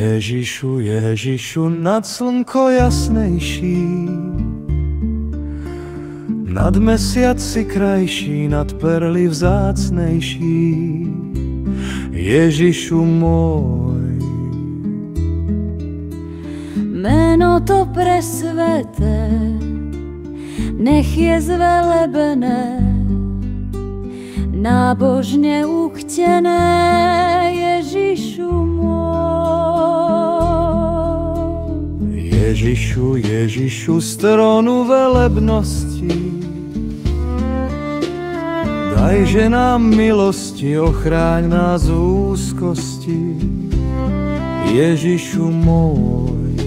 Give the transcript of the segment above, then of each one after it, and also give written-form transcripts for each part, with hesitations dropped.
Ježišu, Ježišu, nad slnko jasnejší, nad mesiac si krajší, nad perly vzácnejší. Ježišu môj, meno to presveté, nech je zvelebené, nábožne uchtené. Ježišu môj, Ježišu, Ježišu, z trónu velebnosti, dajže nám milosti, ochráň nás v úzkosti. Ježišu môj,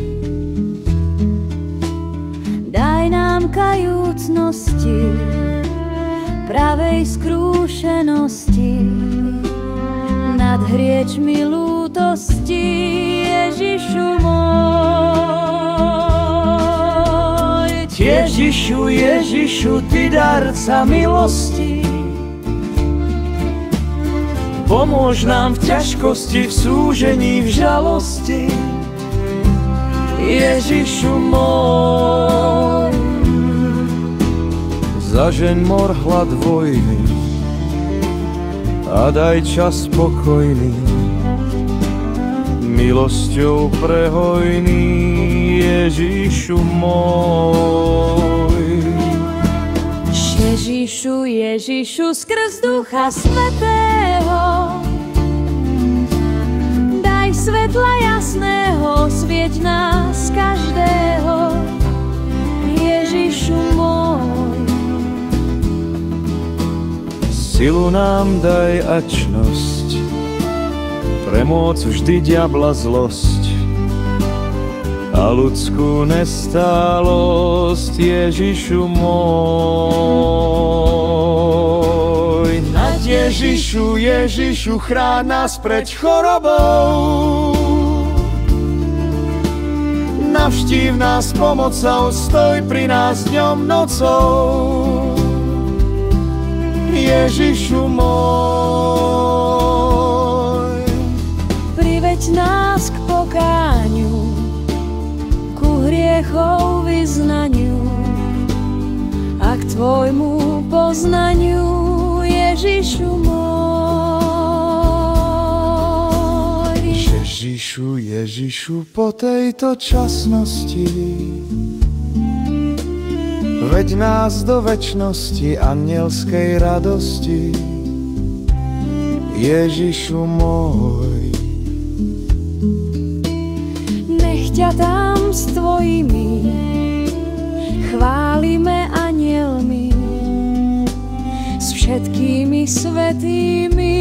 daj nám kajúcnosti, pravej skrúšenosti, nad hriečmi lútosti. Ježišu môj, Ježišu, Ježišu, ty darca milosti, pomôž nám v ťažkosti, v súžení, v žalosti. Ježišu môj, zažeň mor, hlad, vojny a daj čas spokojný, milosťou prehojný. Ježišu môj, Ježišu, Ježišu, skrz Ducha Svätého, daj svetla jasného, svieť nás každého. Ježišu môj, silu nám daj a čnosť, premôcť vždy diabla zlosť a ľudskú nestálosť. Ježišu môj, nad Ježišu, Ježišu, chráň nás pred chorobou, navštív nás pomocou, stoj pri nás dňom, nocou. Ježišu môj, priveď nás k pokáňu, ku hriechov vyznaniu a k tvojmu poznaniu. Ježišu môj, Ježišu, Ježišu, po tejto časnosti veď nás do večnosti anielskej radosti. Ježišu môj, nech ťa tam s tvojimi chválime anielmi, s všetkými svätými.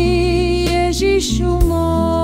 Ježišu môj,